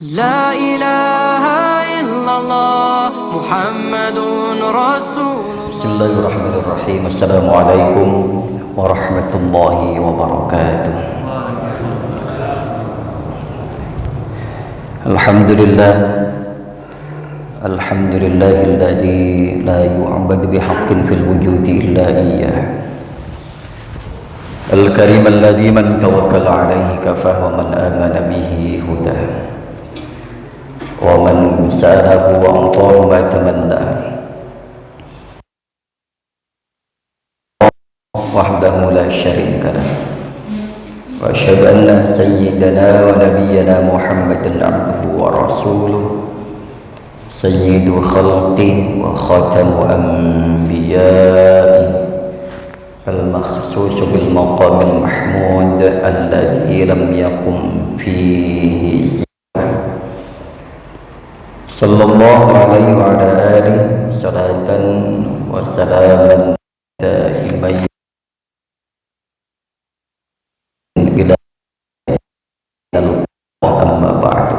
لا إله إلا الله محمد رسول الله. بسم الله الرحمن الرحيم. السلام عليكم ورحمة الله وبركاته. الحمد لله الذي لا يعبد بحق في الوجود إلا إياه، الكريم الذي من توكل عليه كفاه ومن آمن به هداه، ومن سأله وأعطاه ما تمنى، وحده لا شريك له، وأشهد أن سيدنا ونبينا محمدا عبده ورسوله، سيد خلقه وخاتم أنبيائه، المخصوص بالمقام المحمود الذي لم يقم فيه سواه، صلى الله عليه وعلى آله صلاة وسلاما دائمين إلى الله. أما بعد،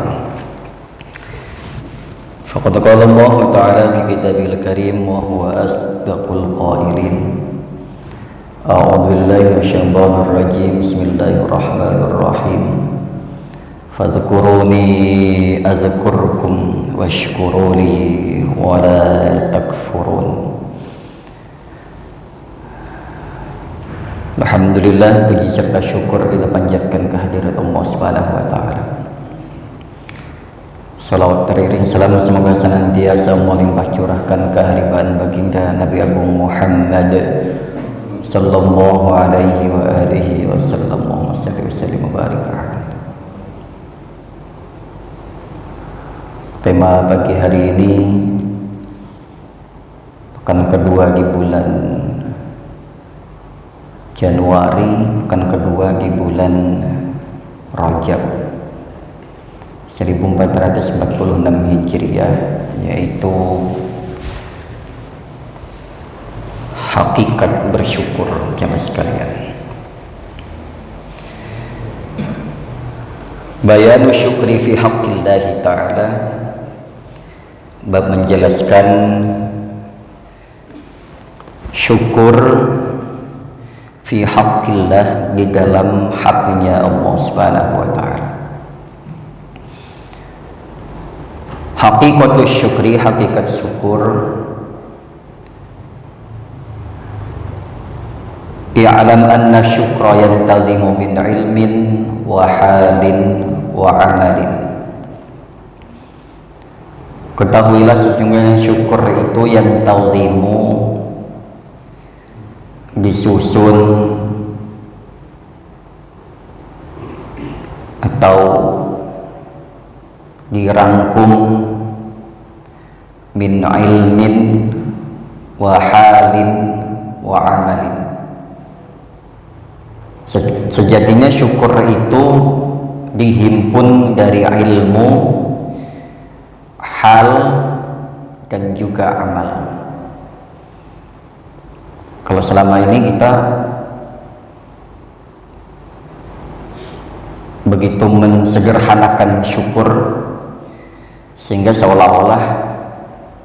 فقد قال الله تعالى في كتابه الكريم وهو أصدق القائلين: أعوذ بالله من الشيطان الرجيم، بسم الله الرحمن الرحيم، فاذكروني أذكركم واشكروا لي ولا تكفرون. Alhamdulillah, puji serta syukur kita panjatkan kehadirat Allah Subhanahu wa taala. Salawat teriring salam semoga senantiasa melimpah curahkan keharibaan baginda Nabi Agung Muhammad sallallahu alaihi wa alihi wasallam. Allahumma shalli wa sallim wa barik alaihi. Tema pagi hari ini pekan kedua di bulan Januari, pekan kedua di bulan Rajab 1446 Hijriah, yaitu hakikat bersyukur jamaah sekalian. Bayanu syukri fi haqqillahi ta'ala, bab menjelaskan syukur fi haqqillah, di dalam haknya Allah Subhanahu wa taala. Hakikatus syukri, hakikat syukur, i'lam anna syukra yantazimu min ilmin wa halin wa amalin. Ketahuilah sesungguhnya syukur itu yang tazimu, disusun atau dirangkum, min ilmin wa halin wa amalin. Sejatinya syukur itu dihimpun dari ilmu, hal, dan juga amal. Kalau selama ini kita begitu mensederhanakan syukur sehingga seolah-olah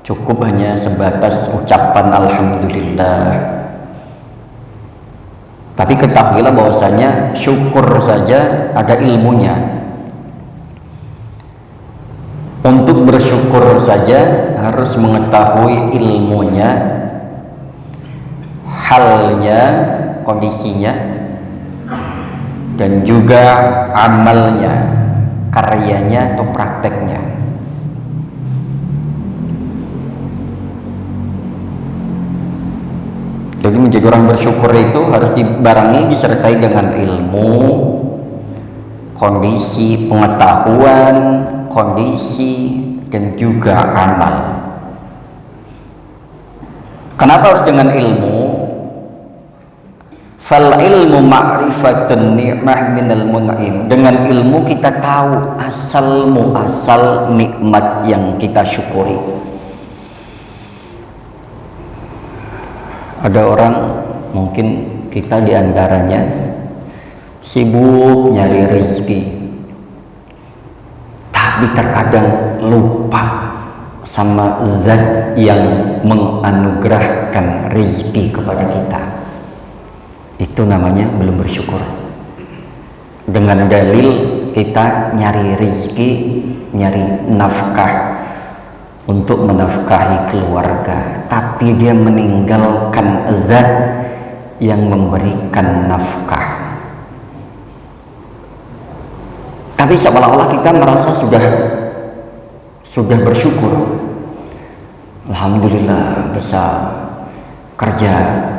cukup hanya sebatas ucapan alhamdulillah. Tapi ketahuilah bahwasanya syukur saja ada ilmunya. Untuk bersyukur saja harus mengetahui ilmunya, halnya, kondisinya, dan juga amalnya, karyanya atau prakteknya. Jadi menjadi orang bersyukur itu harus dibarengi, disertai dengan ilmu, kondisi, pengetahuan, kondisi, dan juga amal. Kenapa harus dengan ilmu? Fal ilmu ma'rifatun ni'mah minal mun'im. Dengan ilmu kita tahu asal muasal nikmat yang kita syukuri. Ada orang, mungkin kita diantaranya sibuk nyari rezeki, tapi terkadang lupa sama zat yang menganugerahkan rezeki kepada kita. Itu namanya belum bersyukur. Dengan dalil kita nyari rezeki, nyari nafkah untuk menafkahi keluarga, tapi dia meninggalkan zat yang memberikan nafkah. Tapi seolah-olah kita merasa sudah bersyukur. Alhamdulillah bisa kerja,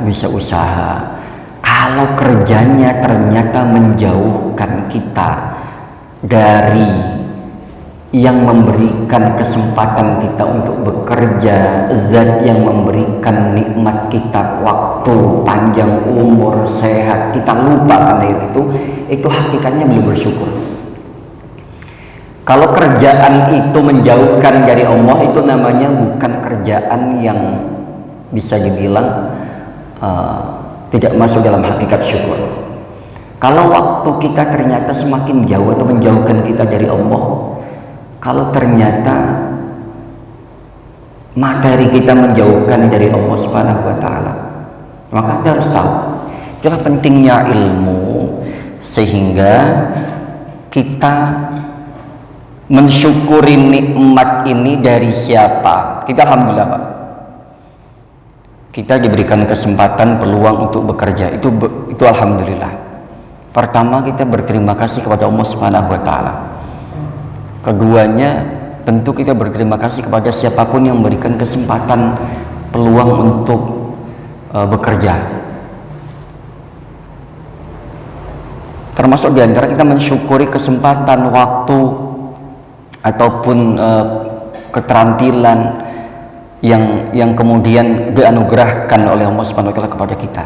bisa usaha. Kalau kerjanya ternyata menjauhkan kita dari yang memberikan kesempatan kita untuk bekerja, zat yang memberikan nikmat kita waktu, panjang umur, sehat, kita lupa karena itu hakikatnya belum bersyukur. Kalau kerjaan itu menjauhkan dari Allah, itu namanya bukan kerjaan yang bisa dibilang tidak masuk dalam hakikat syukur. Kalau waktu kita ternyata semakin jauh atau menjauhkan kita dari Allah, kalau ternyata materi kita menjauhkan dari Allah Subhanahu wa taala, maka kita harus tahu itulah pentingnya ilmu, sehingga kita mensyukuri nikmat ini dari siapa? Kita alhamdulillah, Pak. Kita diberikan kesempatan, peluang untuk bekerja. Itu alhamdulillah. Pertama, kita berterima kasih kepada Allah Subhanahu wa taala. Keduanya, tentu kita berterima kasih kepada siapapun yang memberikan kesempatan, peluang untuk bekerja. Termasuk diantara kita mensyukuri kesempatan, waktu, ataupun keterampilan yang kemudian dianugerahkan oleh Allah Subhanahu wa taala kepada kita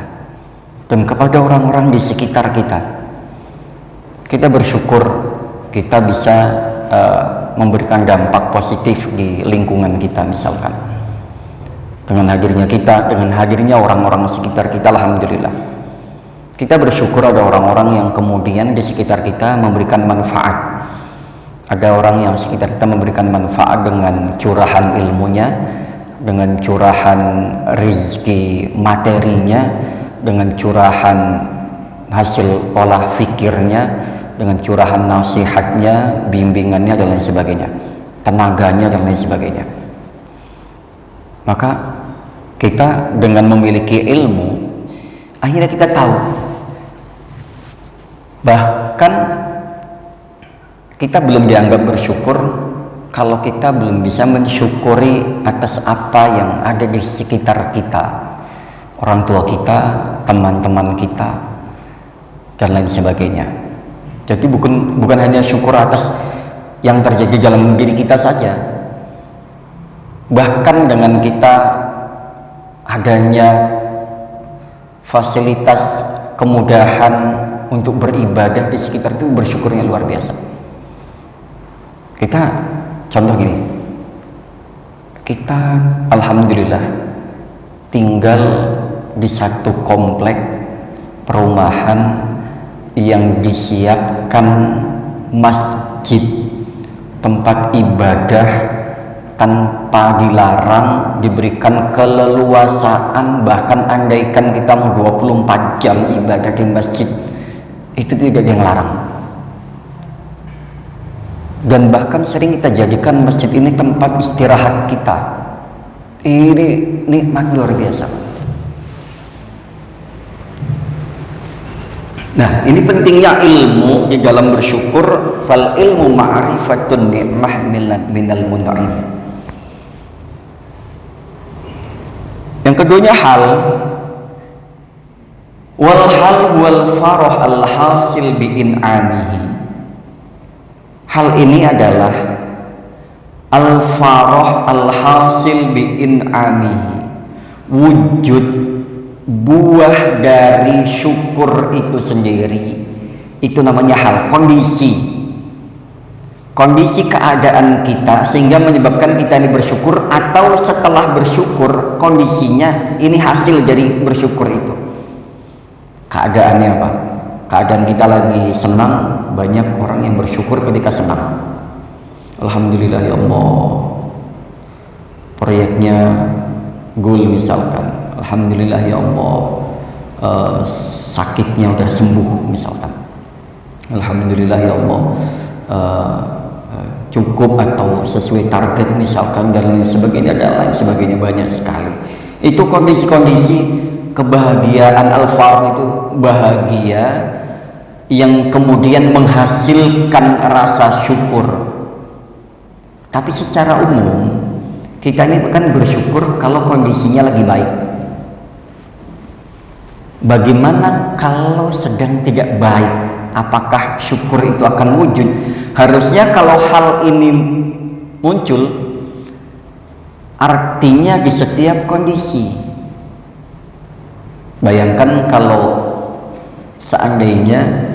dan kepada orang-orang di sekitar kita. Kita bersyukur kita bisa memberikan dampak positif di lingkungan kita, misalkan dengan hadirnya kita, dengan hadirnya orang-orang sekitar kita, alhamdulillah. Kita bersyukur ada orang-orang yang kemudian di sekitar kita memberikan manfaat. Ada orang yang sekitar kita memberikan manfaat dengan curahan ilmunya, dengan curahan rezeki materinya, dengan curahan hasil olah fikirnya, dengan curahan nasihatnya, bimbingannya, dan lain sebagainya, tenaganya, dan lain sebagainya. Maka kita dengan memiliki ilmu, akhirnya kita tahu, bahkan kita belum dianggap bersyukur kalau kita belum bisa mensyukuri atas apa yang ada di sekitar kita, orang tua kita, teman-teman kita, dan lain sebagainya. Jadi bukan hanya syukur atas yang terjadi dalam diri kita saja, bahkan dengan kita adanya fasilitas kemudahan untuk beribadah di sekitar itu, bersyukurnya luar biasa. Kita contoh gini, kita alhamdulillah tinggal di satu komplek perumahan yang disiapkan masjid, tempat ibadah tanpa dilarang, diberikan keleluasaan. Bahkan andaikan kita mau 24 jam ibadah di masjid, itu tidak ada yang larang. Dan bahkan sering kita jadikan masjid ini tempat istirahat kita. Ini nikmat luar biasa. Nah, ini pentingnya ilmu di dalam bersyukur. Fal ilmu ma'rifatun ni'mah minal mun'im. Yang keduanya hal wal farah al hasil bi in'amihi. Hal ini adalah al-farah al-hasil bi in'amihi, wujud buah dari syukur itu sendiri. Itu namanya hal, kondisi keadaan kita sehingga menyebabkan kita ini bersyukur, atau setelah bersyukur kondisinya ini hasil dari bersyukur itu. Keadaannya apa? Keadaan kita lagi senang, banyak orang yang bersyukur ketika senang. Alhamdulillah ya Allah, proyeknya goal misalkan, alhamdulillah ya Allah, sakitnya udah sembuh misalkan, alhamdulillah ya Allah, cukup atau sesuai target misalkan, dan lain sebagainya, dan lain sebagainya, banyak sekali. Itu kondisi-kondisi kebahagiaan al-farah, itu bahagia yang kemudian menghasilkan rasa syukur. Tapi secara umum kita ini kan bersyukur kalau kondisinya lagi baik. Bagaimana kalau sedang tidak baik? Apakah syukur itu akan wujud? Harusnya kalau hal ini muncul, artinya di setiap kondisi. Bayangkan kalau seandainya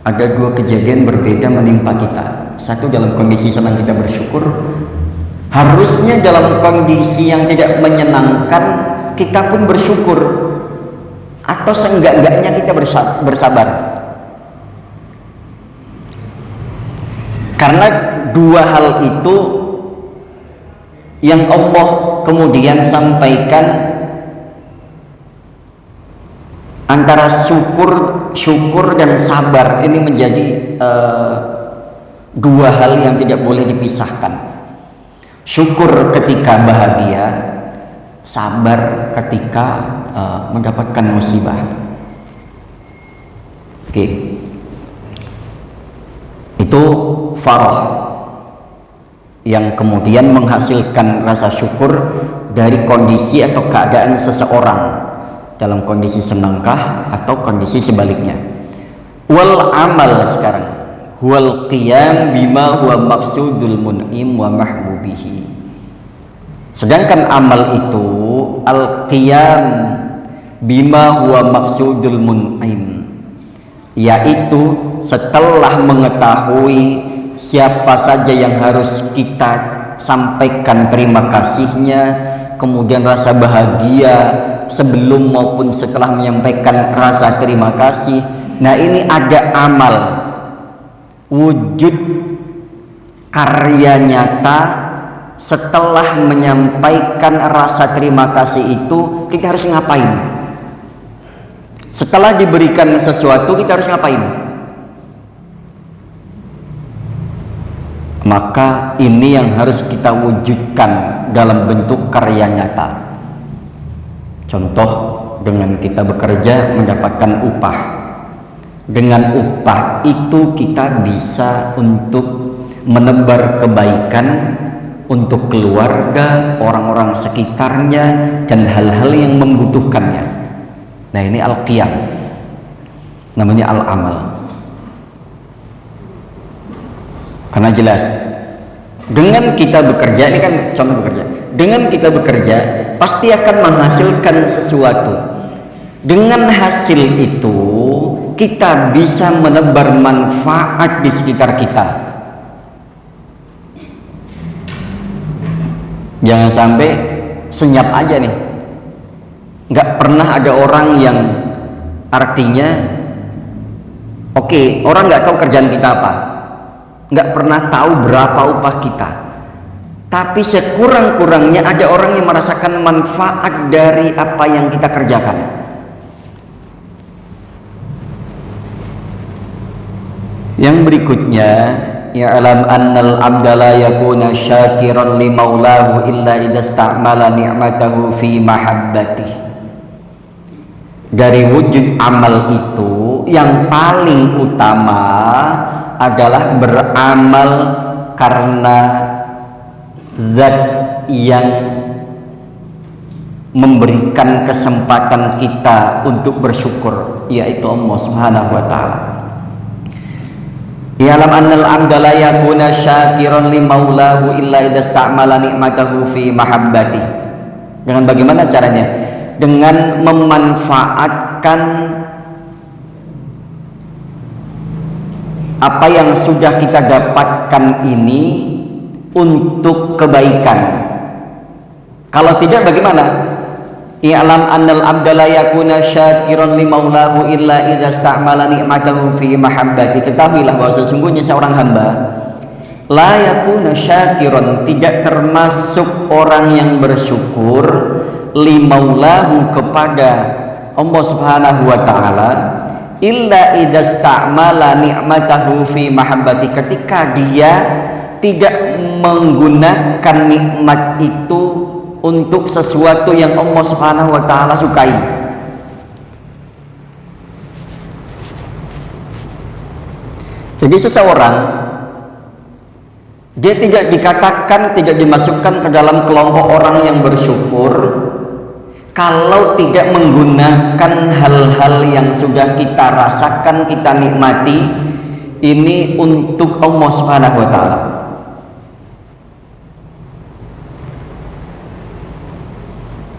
ada dua kejadian berbeda menimpa kita. Satu dalam kondisi senang kita bersyukur, harusnya dalam kondisi yang tidak menyenangkan kita pun bersyukur, atau seenggak-enggaknya kita bersabar. Karena dua hal itu yang Allah kemudian sampaikan, antara syukur dan sabar ini menjadi dua hal yang tidak boleh dipisahkan. Syukur ketika bahagia, sabar ketika mendapatkan musibah. Oke. Itu farah yang kemudian menghasilkan rasa syukur dari kondisi atau keadaan seseorang, dalam kondisi senangkah atau kondisi sebaliknya. Wal amal sekarang huwal qiyam bima huwa maqsudul mun'im wa mahbubihi. Sedangkan amal itu al qiyam bima huwa maqsudul mun'im, yaitu setelah mengetahui siapa saja yang harus kita sampaikan terima kasihnya, kemudian rasa bahagia sebelum maupun setelah menyampaikan rasa terima kasih. Nah, ini ada amal, wujud karya nyata. Setelah menyampaikan rasa terima kasih itu, kita harus ngapain? Setelah diberikan sesuatu, kita harus ngapain? Maka ini yang harus kita wujudkan dalam bentuk karya nyata. Contoh, dengan kita bekerja mendapatkan upah. Dengan upah itu kita bisa untuk menebar kebaikan untuk keluarga, orang-orang sekitarnya, dan hal-hal yang membutuhkannya. Nah, ini al-qiyam, namanya al-amal. Karena jelas, dengan kita bekerja, ini kan contoh bekerja, dengan kita bekerja pasti akan menghasilkan sesuatu. Dengan hasil itu kita bisa menebar manfaat di sekitar kita. Jangan sampai senyap aja nih. Nggak pernah ada orang yang artinya oke, orang nggak tahu kerjaan kita apa, nggak pernah tahu berapa upah kita, tapi sekurang-kurangnya ada orang yang merasakan manfaat dari apa yang kita kerjakan. Yang berikutnya, ya'lam annal abda la yakuna syakiran li maulahu illa idza ista'mala ni'matahu fi mahabbatihi. Dari wujud amal itu yang paling utama adalah beramal karena zat yang memberikan kesempatan kita untuk bersyukur, yaitu Allah Subhanahu wa taala. Ya'lam annal 'abda la yakuna syakiran li maulahu illa idza ista'mala ni'matahu fi mahabbatihi. Dengan bagaimana caranya? Dengan memanfaatkan apa yang sudah kita dapatkan ini untuk kebaikan. Kalau tidak bagaimana? I'lam annal 'abda la yakuna syakiran li maulahu illa idza ista'mala ni'matahu fi mahabbati. Ketahuilah bahwa sesungguhnya seorang hamba la yakuna syakiran, tidak termasuk orang yang bersyukur limaulahu, kepada Allah Subhanahu wa taala, illa idza sta'mala ni'matahu fi mahabbati, ketika dia tidak menggunakan nikmat itu untuk sesuatu yang Allah Subhanahu wa taala sukai. Jadi seseorang dia tidak dikatakan, tidak dimasukkan ke dalam kelompok orang yang bersyukur kalau tidak menggunakan hal-hal yang sudah kita rasakan, kita nikmati ini untuk Allah Subhanahu wa taala.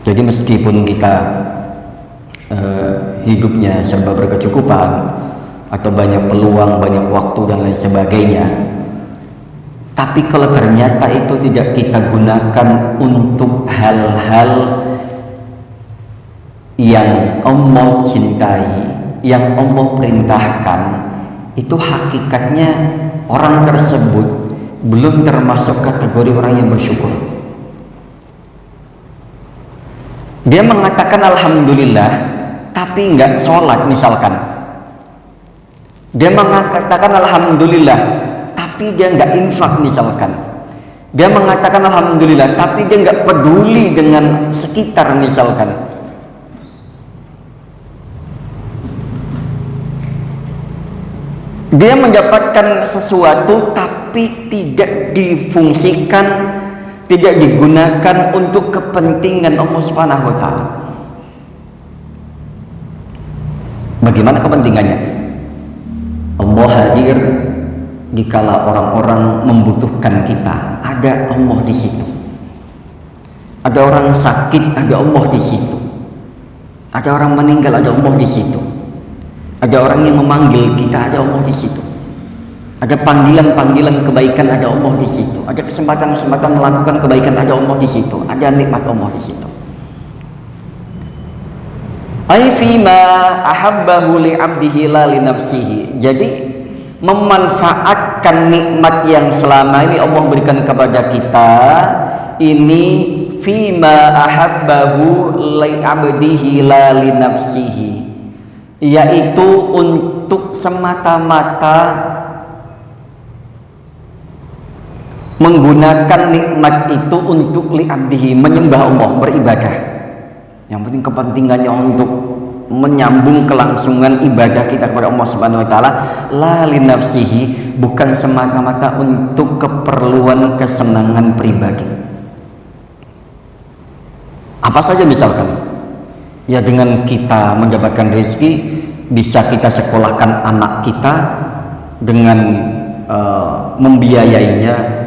Jadi meskipun kita hidupnya serba berkecukupan atau banyak peluang, banyak waktu dan lain sebagainya, tapi kalau ternyata itu tidak kita gunakan untuk hal-hal yang Allah cintai, yang Allah perintahkan, itu hakikatnya orang tersebut belum termasuk kategori orang yang bersyukur. Dia mengatakan alhamdulillah tapi nggak sholat misalkan. Dia mengatakan alhamdulillah tapi dia nggak infak misalkan. Dia mengatakan alhamdulillah tapi dia nggak peduli dengan sekitar misalkan. Dia mendapatkan sesuatu tapi tidak difungsikan, tidak digunakan untuk kepentingan Allah Subhanahu wa taala. Bagaimana kepentingannya? Allah hadir dikala orang-orang membutuhkan kita, ada Allah di situ. Ada orang sakit, ada Allah di situ. Ada orang meninggal, ada Allah di situ. Ada orang yang memanggil kita, ada Allah di situ. Ada panggilan-panggilan kebaikan, ada Allah di situ. Ada kesempatan-kesempatan melakukan kebaikan, ada Allah di situ. Ada nikmat Allah di situ. Ai fima ahabbahu li 'abdihi la li nafsihi. Jadi memanfaatkan nikmat yang selama ini Allah berikan kepada kita ini fima ahabbahu li 'abdihi la li nafsihi, yaitu untuk semata-mata menggunakan nikmat itu untuk li'abdihi, menyembah Allah, beribadah. Yang penting kepentingannya untuk menyambung kelangsungan ibadah kita kepada Allah Subhanahu wa taala, la li nafsihi, bukan semata-mata untuk keperluan kesenangan pribadi. Apa saja misalkan, ya dengan kita mendapatkan rezeki bisa kita sekolahkan anak kita dengan membiayainya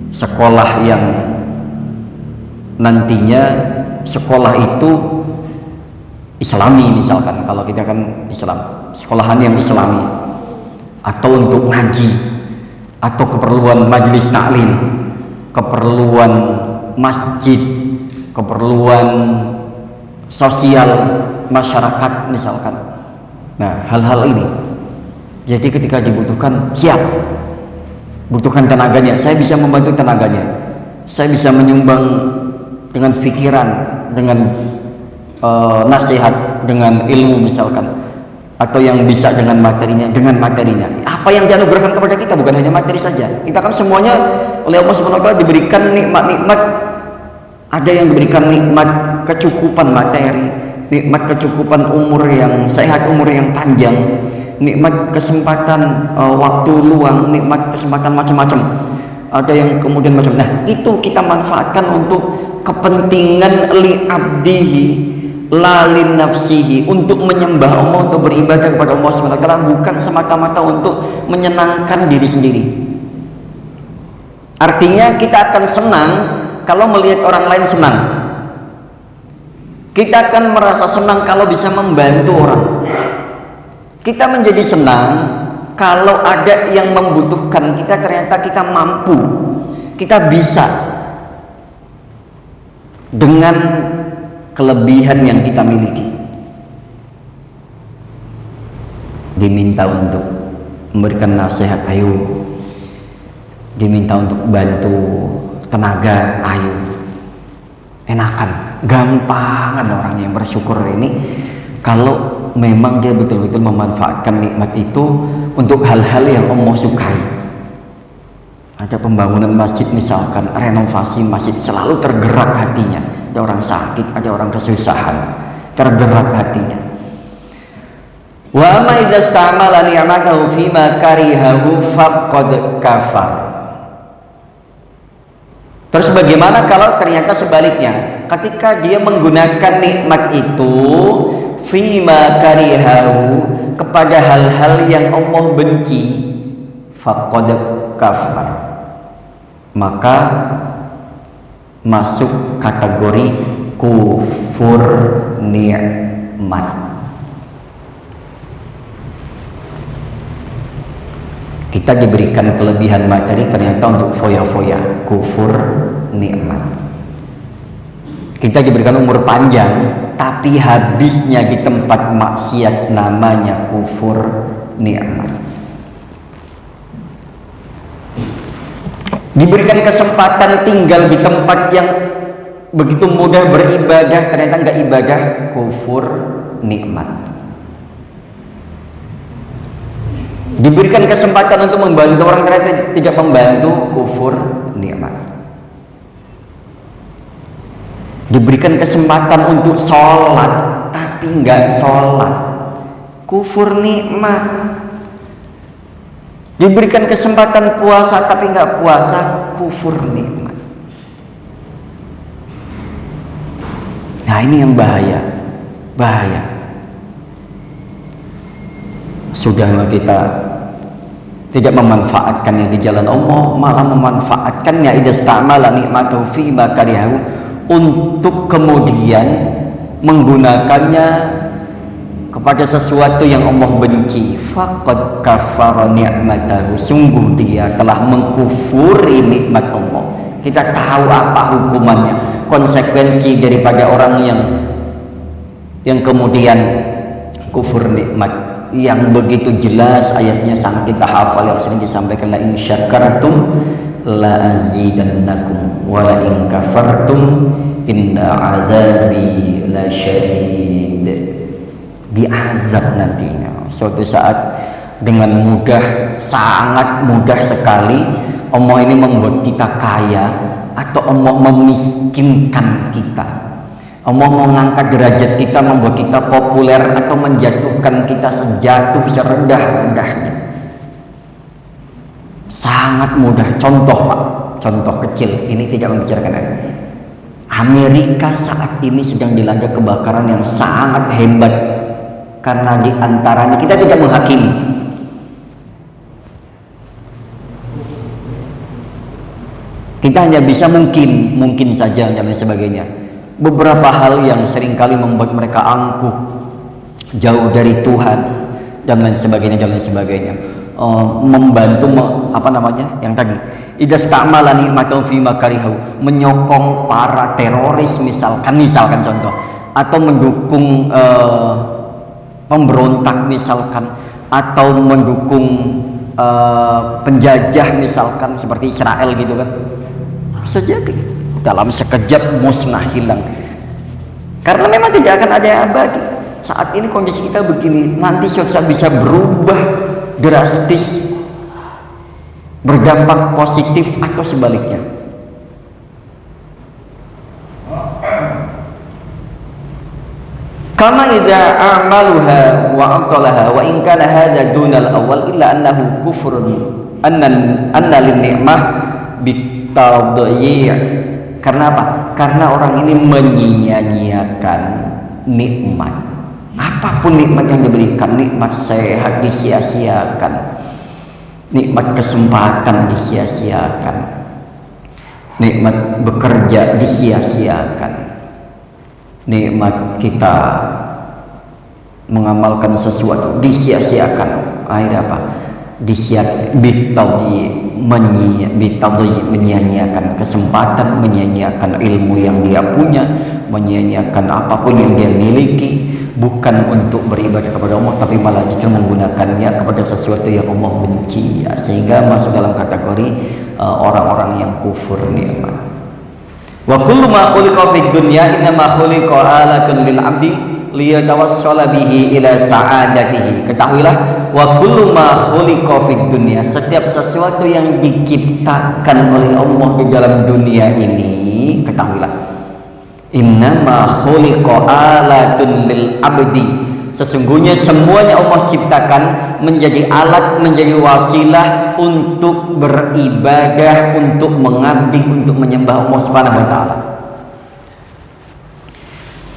sekolah yang nantinya sekolah itu Islami misalkan, kalau kita kan Islam, sekolahan yang Islami, atau untuk ngaji, atau keperluan majelis taklim, keperluan masjid, keperluan sosial masyarakat misalkan. Nah, hal-hal ini jadi ketika dibutuhkan siap, butuhkan tenaganya, saya bisa membantu tenaganya, saya bisa menyumbang dengan pikiran, dengan nasihat, dengan ilmu misalkan, atau yang bisa dengan materinya, apa yang dianugerahkan kepada kita, bukan hanya materi saja. Kita kan semuanya oleh Allah Subhanahu wa taala diberikan nikmat-nikmat. Ada yang diberikan nikmat kecukupan materi, nikmat kecukupan umur yang sehat, umur yang panjang, nikmat kesempatan waktu luang, nikmat kesempatan macam-macam. Ada yang kemudian macam. Nah, itu kita manfaatkan untuk kepentingan li'abdihi la li nafsihi, untuk menyembah Allah, untuk beribadah kepada Allah Subhanahu wa taala, bukan semata-mata untuk menyenangkan diri sendiri. Artinya kita akan senang kalau melihat orang lain senang. Kita akan merasa senang kalau bisa membantu orang. Kita menjadi senang kalau ada yang membutuhkan kita, ternyata kita mampu, kita bisa dengan kelebihan yang kita miliki. Diminta untuk memberikan nasihat, ayo diminta untuk bantu tenaga, ayo, enakan, gampangan orang yang bersyukur ini kalau memang dia betul-betul memanfaatkan nikmat itu untuk hal-hal yang Allah sukai. Ada pembangunan masjid misalkan, renovasi masjid, selalu tergerak hatinya. Ada orang sakit, ada orang kesusahan, tergerak hatinya. Wa amma idza istamala ni'matahu fima karihahu faqad kafar. Terus bagaimana kalau ternyata sebaliknya, ketika dia menggunakan nikmat itu fima karihahu kepada hal-hal yang Allah benci, faqad kafar, maka masuk kategori kufur nikmat. Kita diberikan kelebihan materi ternyata untuk foya-foya, kufur nikmat. Kita diberikan umur panjang tapi habisnya di tempat maksiat, namanya kufur nikmat. Diberikan kesempatan tinggal di tempat yang begitu mudah beribadah, ternyata enggak ibadah, kufur nikmat. Diberikan kesempatan untuk membantu orang, ternyata tidak membantu, kufur nikmat. Diberikan kesempatan untuk sholat tapi enggak sholat, kufur nikmat. Diberikan kesempatan puasa tapi enggak puasa, kufur nikmat. Nah, ini yang bahaya. Sudah kita tidak memanfaatkannya di jalan Allah, malah memanfaatkannya idza istamala nikmatahu fi ma karihahu, untuk kemudian menggunakannya kepada sesuatu yang Allah benci. Faqad kafara ni'matahu, sungguh dia telah mengkufuri nikmat Allah. Kita tahu apa hukumannya, konsekuensi daripada orang yang kemudian kufur nikmat, yang begitu jelas ayatnya, sangat kita hafal, yang sering disampaikan, la in syakartum la azidannakum wa la in kafartum inna azabi la syadid. Diazab nantinya suatu saat dengan mudah, sangat mudah sekali. Allah ini membuat kita kaya atau Allah memiskinkan kita. Allah mengangkat derajat kita, membuat kita populer atau menjatuhkan kita sejatuh serendah-rendahnya. Sangat mudah. Contoh Pak, contoh kecil, ini tidak membicarakan ini. Amerika saat ini sedang dilanda kebakaran yang sangat hebat, karena di antaranya kita tidak menghakimi. Kita hanya bisa mungkin saja dan lain sebagainya. Beberapa hal yang seringkali membuat mereka angkuh, jauh dari Tuhan dan lain sebagainya, membantu yang tadi idza istamala nikmatahu fi makarihu, menyokong para teroris misalkan contoh, atau mendukung pemberontak misalkan, atau mendukung penjajah misalkan seperti Israel gitu kan, bisa jadi dalam sekejap musnah, hilang, karena memang tidak akan ada yang abadi. Saat ini kondisi kita begini, nanti suatu saat bisa berubah drastis, berdampak positif atau sebaliknya. Kama idza a'maluha wa antalaha wa in kana hadha dunal awal illa annahu kufrun anna lin ni'mah bitadyi'. Karena apa? Karena orang ini menyia-nyiakan nikmat. Apapun nikmat yang diberikan, nikmat sehat disia-siakan, nikmat kesempatan disia-siakan, nikmat bekerja disia-siakan, nikmat kita mengamalkan sesuatu disia-siakan. Akhirnya apa? Menyia-nyiakan kesempatan, menyia-nyiakan ilmu yang dia punya, menyia-nyiakan apapun yang dia miliki, bukan untuk beribadah kepada Allah, tapi malah justru menggunakannya kepada sesuatu yang Allah benci, ya, sehingga masuk dalam kategori orang-orang yang kufur nikmat. Wa kullu ma khuliqa fid dunya inna ma khuliqa alatun lil 'abdi liyatawassala bihi ila sa'adatihi. Ketahuilah, wa kullu ma khuliqa fid dunya, setiap sesuatu yang diciptakan oleh Allah di dalam dunia ini, ketahuilah, inna ma khuliqa alatun lil 'abdi, sesungguhnya semuanya Allah ciptakan menjadi alat, menjadi wasilah untuk beribadah, untuk mengabdi, untuk menyembah Allah Subhanahu wa taala.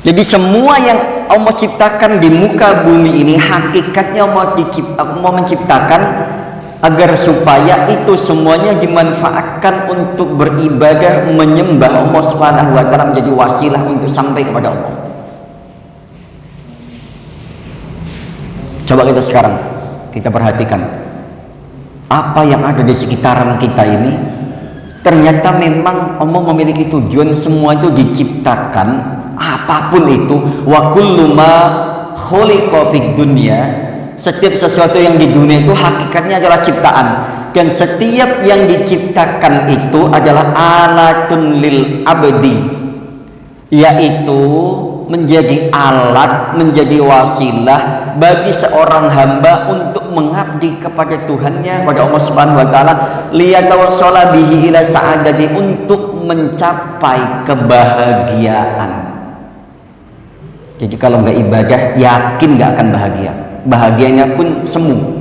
Jadi semua yang Allah ciptakan di muka bumi ini hakikatnya Allah menciptakan agar supaya itu semuanya dimanfaatkan untuk beribadah, menyembah Allah Subhanahu wa taala, menjadi wasilah untuk sampai kepada Allah. Coba kita sekarang kita perhatikan apa yang ada di sekitaran kita ini. Ternyata memang Allah memiliki tujuan, semua itu diciptakan, apapun itu. Wa kullu ma khuliqa fid dunya, setiap sesuatu yang di dunia itu hakikatnya adalah ciptaan, dan setiap yang diciptakan itu adalah alatun lil abdi, yaitu menjadi alat, menjadi wasilah bagi seorang hamba untuk mengabdi kepada Tuhannya, pada Allah Subhanahu wa taala, liyatawassala bihi ila sa'adati, untuk mencapai kebahagiaan. Jadi kalau nggak ibadah, yakin nggak akan bahagia, bahagianya pun semu.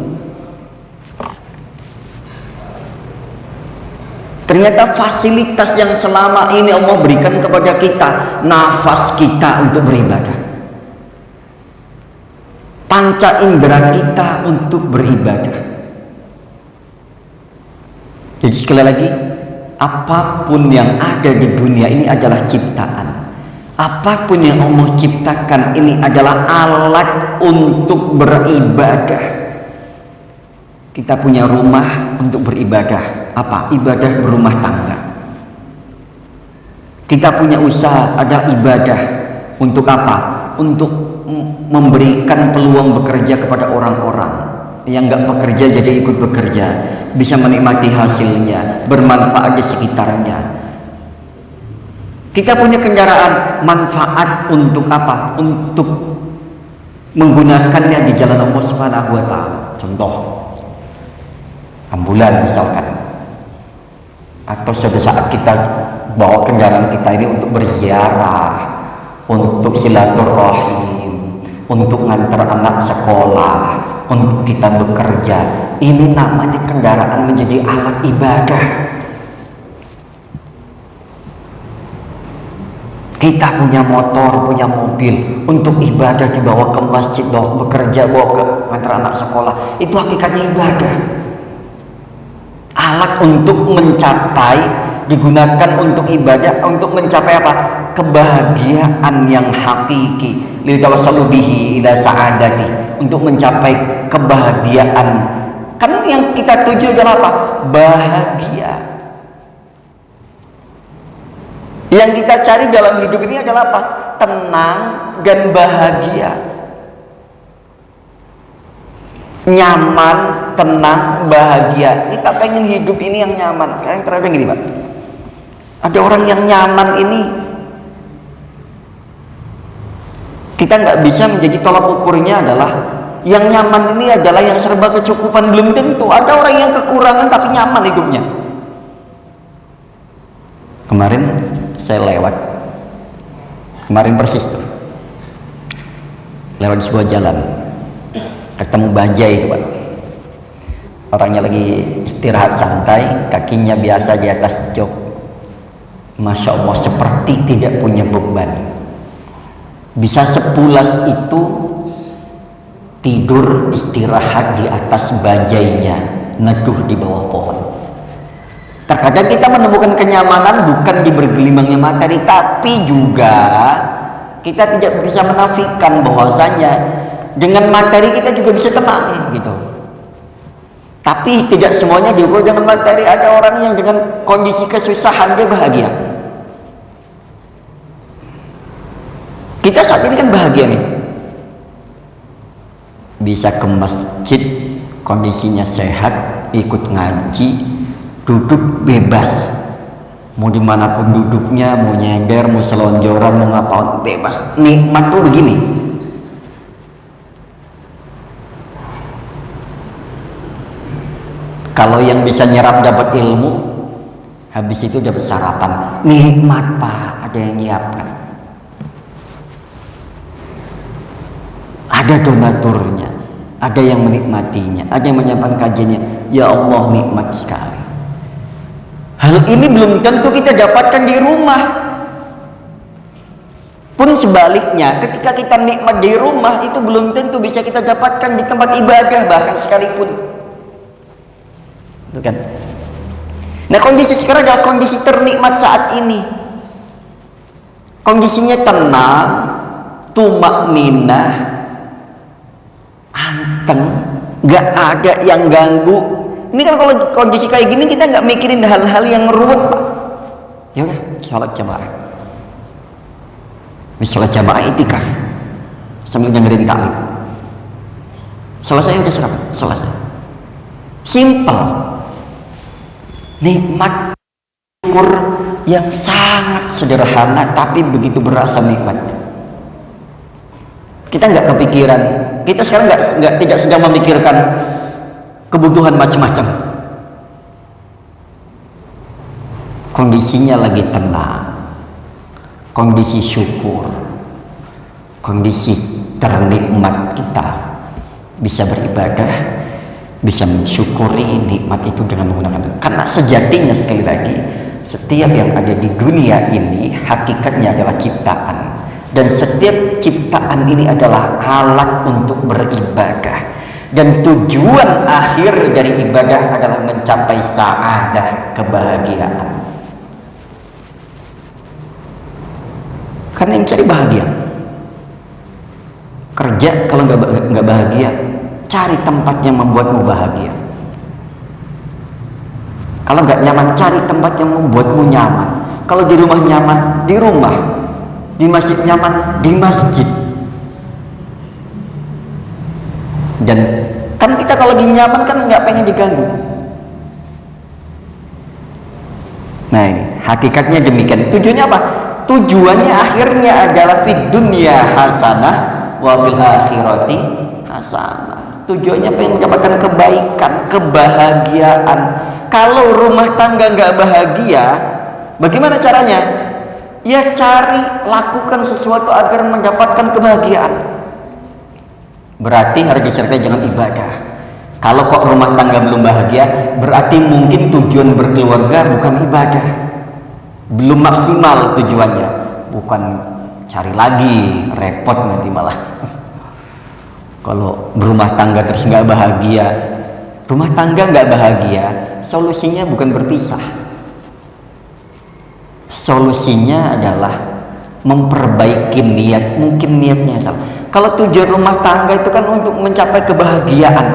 Ternyata fasilitas yang selama ini Allah berikan kepada kita, nafas kita untuk beribadah, panca indera kita untuk beribadah. Jadi sekali lagi, apapun yang ada di dunia ini adalah ciptaan. Apapun yang Allah ciptakan ini adalah alat untuk beribadah. Kita punya rumah untuk beribadah, apa? Ibadah berumah tangga. Kita punya usaha, ada ibadah. Untuk apa? Untuk memberikan peluang bekerja kepada orang-orang yang nggak bekerja jadi ikut bekerja, bisa menikmati hasilnya, bermanfaat di sekitarnya. Kita punya kendaraan, manfaat untuk apa? Untuk menggunakannya di jalan Allah Subhanahu wa taala. Contoh, ambulan misalkan, atau suatu saat kita bawa kendaraan kita ini untuk berziarah, untuk silaturahim, untuk ngantar anak sekolah, untuk kita bekerja. Ini namanya kendaraan menjadi alat ibadah. Kita punya motor, punya mobil untuk ibadah, dibawa ke masjid, bawa bekerja, bawa ke ngantar anak sekolah. Itu hakikatnya ibadah. Alat untuk mencapai, digunakan untuk ibadah, untuk mencapai apa? Kebahagiaan yang hakiki. Litawassalu bihi ila sa'adati, untuk mencapai kebahagiaan. Kan yang kita tuju adalah apa? Bahagia. Yang kita cari dalam hidup ini adalah apa? Tenang dan bahagia. Nyaman, tenang, bahagia. Kita pengen hidup ini yang nyaman. Kalian terang gini, Pak. Ada orang yang nyaman ini, kita nggak bisa menjadi tolak ukurnya adalah yang nyaman ini adalah yang serba kecukupan. Belum tentu. Ada orang yang kekurangan tapi nyaman hidupnya. Kemarin saya lewat, kemarin persis tuh, lewat sebuah jalan, ketemu bajai itu, Pak. Orangnya lagi istirahat santai, kakinya biasa di atas jok. Masya Allah, seperti tidak punya beban. Bisa sepulas itu tidur istirahat di atas bajainya, neduh di bawah pohon. Terkadang kita menemukan kenyamanan bukan di bergelimangnya materi, tapi juga kita tidak bisa menafikan bahwasanya dengan materi kita juga bisa tenang gitu. Tapi tidak semuanya diukur dengan materi. Ada orang yang dengan kondisi kesusahan dia bahagia. Kita saat ini kan bahagia nih. bisa ke masjid, kondisinya sehat, ikut ngaji, duduk bebas, mau dimanapun duduknya, mau nyender, mau selonjoran, mau ngapain bebas. Nikmat tuh begini. Kalau yang bisa nyerap dapat ilmu, habis itu dapat sarapan. Nikmat Pak, ada yang nyiapkan, ada donaturnya, ada yang menikmatinya, ada yang menyiapkan kajiannya. Ya Allah, nikmat sekali. Hal ini belum tentu kita dapatkan di rumah. Pun sebaliknya, ketika kita nikmat di rumah, itu belum tentu bisa kita dapatkan di tempat ibadah bahkan sekalipun. Itu kan. Nah, kondisi sekarang adalah kondisi ternikmat saat ini. Kondisinya tenang, tumakninah, anteng, nggak ada yang ganggu. Ini kan kalau kondisi kayak gini kita nggak mikirin hal-hal yang ruwet, Pak. Ya udah, sholat jamaah. Sholat jamaah itikaf sambil dengerin taklim. Selesai udah serap, selesai. Simple. Nikmat syukur yang sangat sederhana tapi begitu berasa nikmatnya. Kita nggak kepikiran, kita sekarang tidak sedang memikirkan kebutuhan macam-macam. Kondisinya lagi tenang, kondisi syukur, kondisi ternikmat, kita bisa beribadah, bisa mensyukuri nikmat itu dengan menggunakan. Karena sejatinya sekali lagi, setiap yang ada di dunia ini hakikatnya adalah ciptaan, dan setiap ciptaan ini adalah alat untuk beribadah, dan tujuan akhir dari ibadah adalah mencapai sa'adah, kebahagiaan. Karena yang cari bahagia, kerja kalau nggak bahagia, cari tempat yang membuatmu bahagia. Kalau nggak nyaman, cari tempat yang membuatmu nyaman. Kalau di rumah nyaman, di rumah. Di masjid nyaman, di masjid. Dan kan kita kalau lagi nyaman kan nggak pengen diganggu. Nah ini hakikatnya demikian. Tujuannya apa? Tujuannya akhirnya adalah fid dunya hasanah wa fil akhirati hasanah. Tujuannya pengen mendapatkan kebaikan, kebahagiaan. Kalau rumah tangga nggak bahagia, bagaimana caranya? Ya cari, lakukan sesuatu agar mendapatkan kebahagiaan. Berarti harus disertai dengan ibadah. Kalau kok rumah tangga belum bahagia, berarti mungkin tujuan berkeluarga bukan ibadah, belum maksimal tujuannya. Bukan cari lagi, repot nanti malah. Kalau berumah tangga terus nggak bahagia, rumah tangga nggak bahagia, solusinya bukan berpisah. Solusinya adalah memperbaiki niat. Mungkin niatnya salah. Kalau tujuan rumah tangga itu kan untuk mencapai kebahagiaan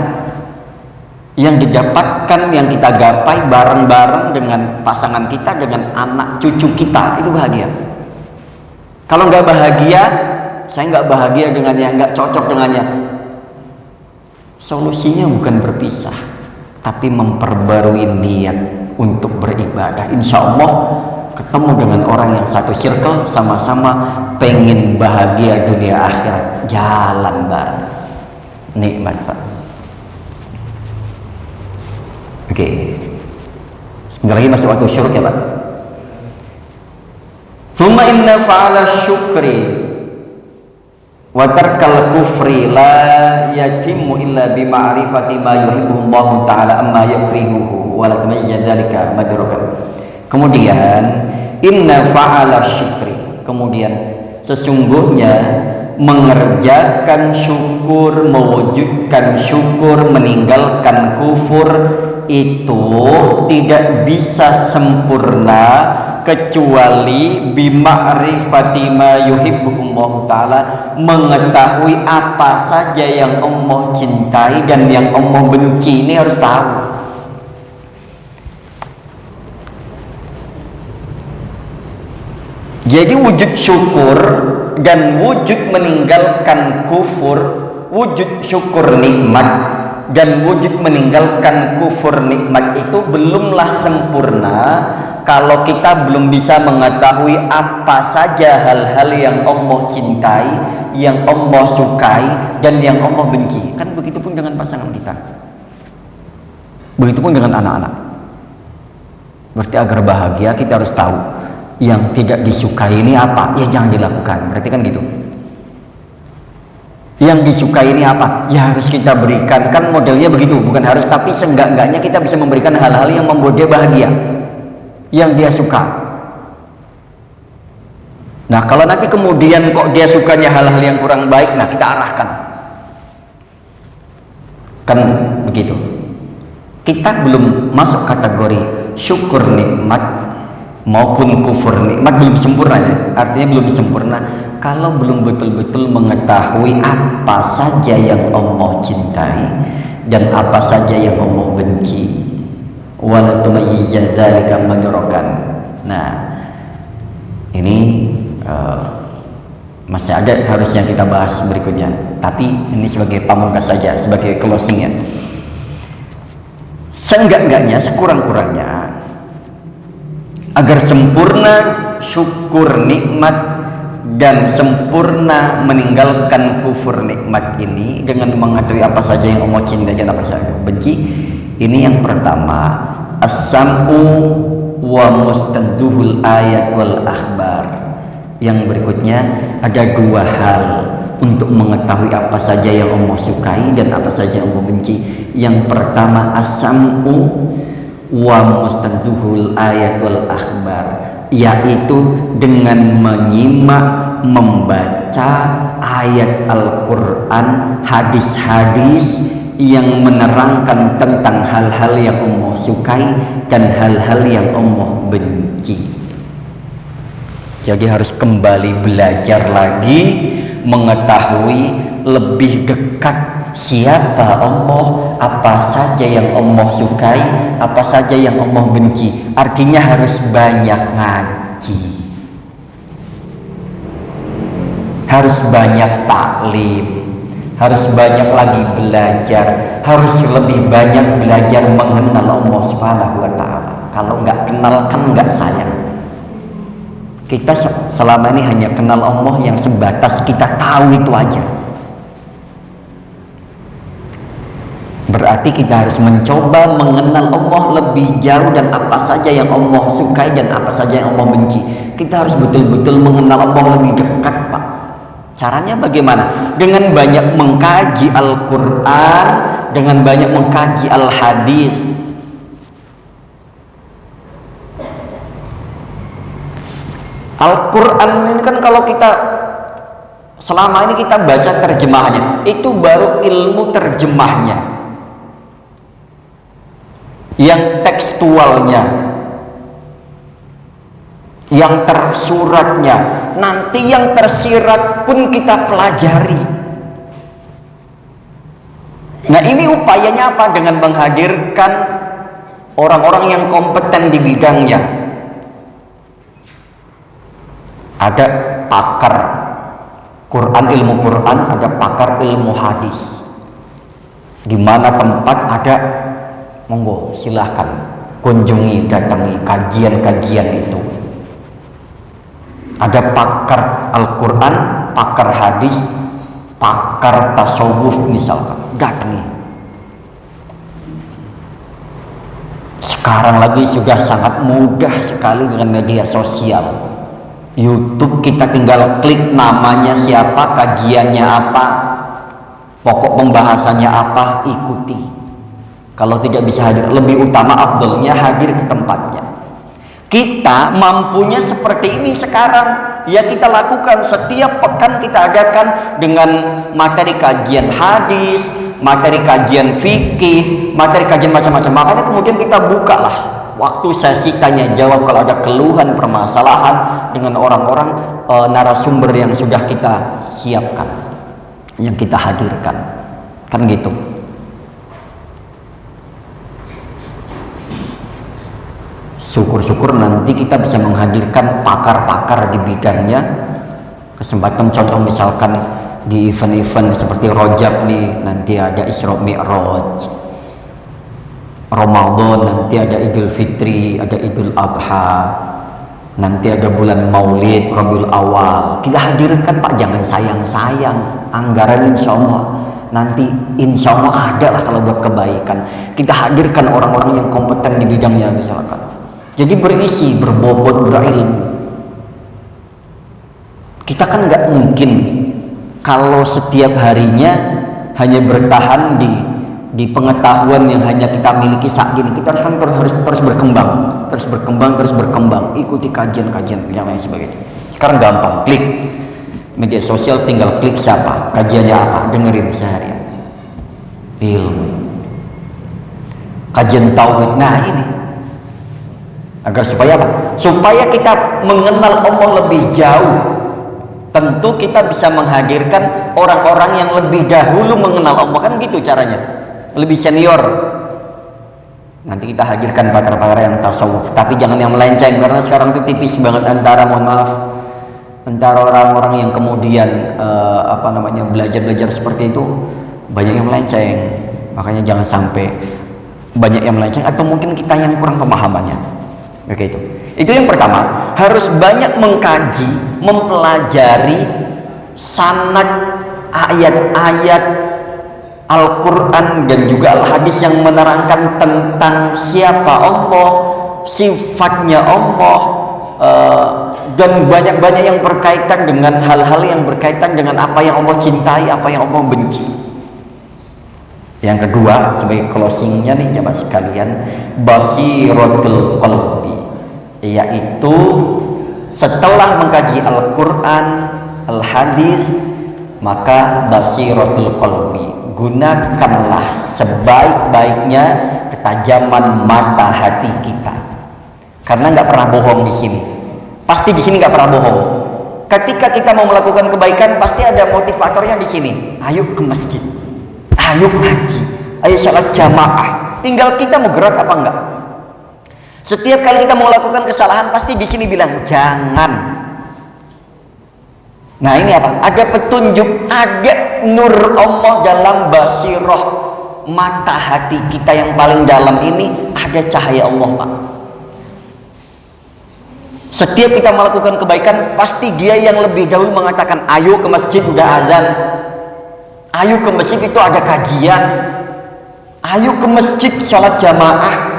yang didapatkan, yang kita gapai bareng-bareng dengan pasangan kita, dengan anak cucu kita, itu bahagia. Kalau nggak bahagia, saya nggak bahagia dengannya, nggak cocok dengannya. Solusinya bukan berpisah, tapi memperbarui niat untuk beribadah. Insya Allah ketemu dengan orang yang satu circle, sama-sama pengen bahagia dunia akhirat, jalan bareng. Nikmat Pak. Oke. Sebentar lagi masuk waktu syuruk ya Pak. Summa inna fa'ala syukri wa tarkal kufri la yatimmu illa bi ma'rifati ma yuhibbu Allah ta'ala amma yakrihuhu wa la tamajjad dzalika madrukan. Kemudian inna fa'ala syukri, kemudian sesungguhnya mengerjakan syukur, mewujudkan syukur, meninggalkan kufur itu tidak bisa sempurna kecuali bima'rifati ma yuhibbuhullah ta'ala, mengetahui apa saja yang Allah cintai dan yang Allah benci. Ini harus tahu. Jadi wujud syukur dan wujud meninggalkan kufur wujud syukur nikmat dan wujud meninggalkan kufur nikmat itu belumlah sempurna kalau kita belum bisa mengetahui apa saja hal-hal yang Allah cintai, yang Allah sukai, dan yang Allah benci. Kan begitu pun dengan pasangan kita, begitu pun dengan anak-anak. Berarti agar bahagia kita harus tahu yang tidak disukai ini apa, ya jangan dilakukan. Berarti kan gitu. Yang disukai ini apa, ya harus kita berikan. Kan modelnya begitu, bukan harus, tapi seenggak-enggaknya kita bisa memberikan hal-hal yang membuat dia bahagia, yang dia suka. Nah kalau nanti kemudian kok dia sukanya hal-hal yang kurang baik, nah kita arahkan. Kan begitu. Kita belum masuk kategori syukur nikmat maupun kufur nikmat, belum sempurna ya. Artinya belum sempurna kalau belum betul-betul mengetahui apa saja yang Allah cintai dan apa saja yang Allah benci. Wala tumayyiza dzalika madrakan. Nah, ini masih ada harusnya kita bahas berikutnya, tapi ini sebagai pamungkas saja, sebagai closing ya. Seenggak-enggaknya, sekurang-kurangnya, agar sempurna syukur nikmat dan sempurna meninggalkan kufur nikmat ini dengan mengetahui apa saja yang Allah cintai dan apa saja yang benci. Ini yang pertama, as-sam'u wa mustanduhul ayat wal akhbar. Yang berikutnya ada dua hal untuk mengetahui apa saja yang Allah sukai dan apa saja yang Allah benci. Yang pertama as-sam'u wa mustanduhul ayat wal akhbar, yaitu dengan menyimak, membaca ayat Al-Quran, hadis-hadis yang menerangkan tentang hal-hal yang Allah sukai dan hal-hal yang Allah benci. Jadi harus kembali belajar lagi, mengetahui lebih dekat siapa Allah, apa saja yang Allah sukai, apa saja yang Allah benci. Artinya harus banyak ngaji, harus banyak taklim, harus banyak lagi belajar, harus lebih banyak belajar mengenal Allah Subhanahu wa ta'ala. Kalau nggak kenal kan nggak sayang. Kita selama ini hanya kenal Allah yang sebatas kita tahu itu aja. Berarti kita harus mencoba mengenal Allah lebih jauh dan apa saja yang Allah sukai dan apa saja yang Allah benci. Kita harus betul-betul mengenal Allah lebih dekat, Pak. Caranya bagaimana? Dengan banyak mengkaji Al-Quran, dengan banyak mengkaji Al-Hadis. Al-Quran ini kan kalau kita selama ini kita baca terjemahannya, itu baru ilmu terjemahnya, yang tekstualnya, yang tersuratnya. Nanti yang tersirat pun kita pelajari. Nah ini upayanya apa? Dengan menghadirkan orang-orang yang kompeten di bidangnya. Ada pakar Quran, ilmu Quran, ada pakar ilmu hadis. Di mana tempat ada, monggo silahkan kunjungi, datangi kajian-kajian itu. Ada pakar Al-Quran, pakar hadis, pakar tasawuf misalkan, datangi. Sekarang lagi sudah sangat mudah sekali dengan media sosial. YouTube kita tinggal klik namanya siapa, kajiannya apa, pokok pembahasannya apa, ikuti. Kalau tidak bisa hadir, lebih utama afdalnya hadir ke tempatnya. Kita mampunya seperti ini sekarang, ya kita lakukan. Setiap pekan kita adakan dengan materi kajian hadis, materi kajian fikih, materi kajian macam-macam. Makanya kemudian kita bukalah waktu sesi tanya jawab kalau ada keluhan permasalahan dengan orang-orang narasumber yang sudah kita siapkan, yang kita hadirkan, kan gitu. Syukur-syukur nanti kita bisa menghadirkan pakar-pakar di bidangnya. Kesempatan contoh misalkan di event-event seperti Rajab nih nanti ada Isra Mi'raj, Ramadan nanti ada Idul Fitri, ada Idul Adha, nanti ada bulan Maulid, Rabiul Awal. Kita hadirkan Pak, jangan sayang-sayang, anggaran insya Allah nanti insya Allah ada lah kalau buat kebaikan. Kita hadirkan orang-orang yang kompeten di bidangnya misalkan. Jadi berisi, berbobot, berilmu. Kita kan nggak mungkin kalau setiap harinya hanya bertahan di pengetahuan yang hanya kita miliki saat ini. Kita kan terus berkembang, ikuti kajian-kajian yang lain sebagainya. Sekarang gampang, klik media sosial, tinggal klik siapa, kajiannya apa, dengerin seharian. Ilmu, kajian tauhid. Nah ini agar supaya apa? Supaya kita mengenal Allah lebih jauh. Tentu kita bisa menghadirkan orang-orang yang lebih dahulu mengenal Allah, kan gitu caranya, lebih senior. Nanti kita hadirkan pakar-pakar yang tasawuf, tapi jangan yang melenceng, karena sekarang itu tipis banget antara, mohon maaf, antara orang-orang yang kemudian belajar seperti itu, banyak yang melenceng. Makanya jangan sampai banyak yang melenceng, atau mungkin kita yang kurang pemahamannya. Oke, itu yang pertama, harus banyak mengkaji, mempelajari sanad ayat-ayat Al-Quran dan juga Al-Hadis yang menerangkan tentang siapa Allah, sifatnya Allah, dan banyak-banyak yang berkaitan dengan hal-hal yang berkaitan dengan apa yang Allah cintai, apa yang Allah benci. Yang kedua, sebagai closingnya nih jamaah sekalian, basiratul qalbi, yaitu setelah mengkaji Al-Quran, Al-Hadis, maka basiratul qalbi, gunakanlah sebaik-baiknya ketajaman mata hati kita, karena nggak pernah bohong di sini. Pasti di sini nggak pernah bohong. Ketika kita mau melakukan kebaikan, pasti ada motivatornya di sini. Ayo ke masjid, ayo ngaji, ayo sholat jamaah. Tinggal kita mau gerak apa enggak. Setiap kali kita mau lakukan kesalahan, pasti di sini bilang jangan. Nah ini apa? Ada petunjuk, ada nur Allah dalam basirah mata hati kita yang paling dalam ini, ada cahaya Allah, Pak. Setiap kita melakukan kebaikan, pasti dia yang lebih dahulu mengatakan, ayo ke masjid, udah azan. Ayo ke masjid, itu ada kajian. Ayo ke masjid, sholat jamaah.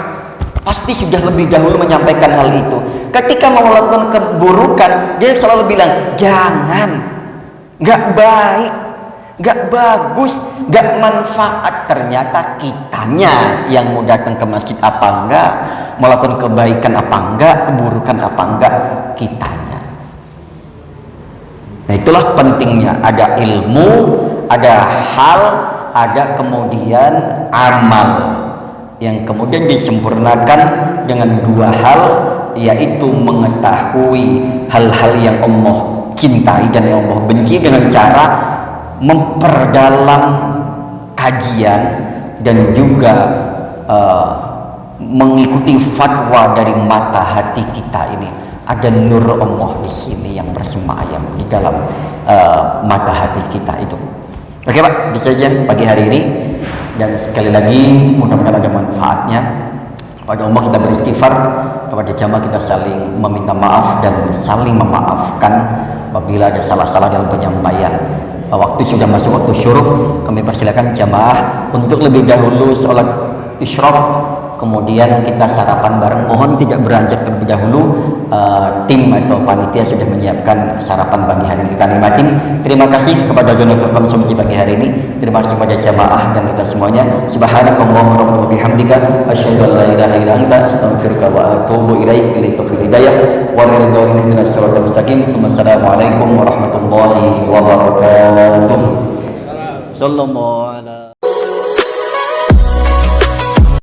Pasti sudah lebih dahulu menyampaikan hal itu. Ketika mau melakukan keburukan, dia selalu bilang, jangan. Gak baik, gak bagus, gak manfaat. Ternyata kitanya yang mau datang ke masjid apa enggak, melakukan kebaikan apa enggak, keburukan apa enggak, kitanya. Nah itulah pentingnya ada ilmu, ada hal, ada kemudian amal yang kemudian disempurnakan dengan dua hal, yaitu mengetahui hal-hal yang Allah cintai dan yang Allah benci dengan cara memperdalam kajian dan juga mengikuti fatwa dari mata hati kita ini. Ada nur Allah di sini yang bersemayam di dalam mata hati kita itu. Oke Pak, bisa saja pagi hari ini, dan sekali lagi mudah-mudahan ada manfaatnya. Kepada Allah kita beristighfar, kepada jamaah kita saling meminta maaf dan saling memaafkan apabila ada salah-salah dalam penyampaian. Waktu sudah masuk waktu syuruk, kami persilakan jamaah untuk lebih dahulu sholat isyraq, kemudian kita sarapan bareng. Mohon tidak beranjak terlebih dahulu, tim atau panitia sudah menyiapkan sarapan pagi hari ini. Kita nikmatin. Terima kasih kepada donatur konsumsi pagi hari ini. Terima kasih kepada jamaah dan kita semuanya. Subhanakallahumma wa bihamdika asyhadu an la ilaha illa anta astaghfiruka wa atubu ilaik. Billahi taufiq hidayah wa ridwan ihdinas siratal mustaqim. Assalamualaikum warahmatullahi wabarakatuh. Sallallahu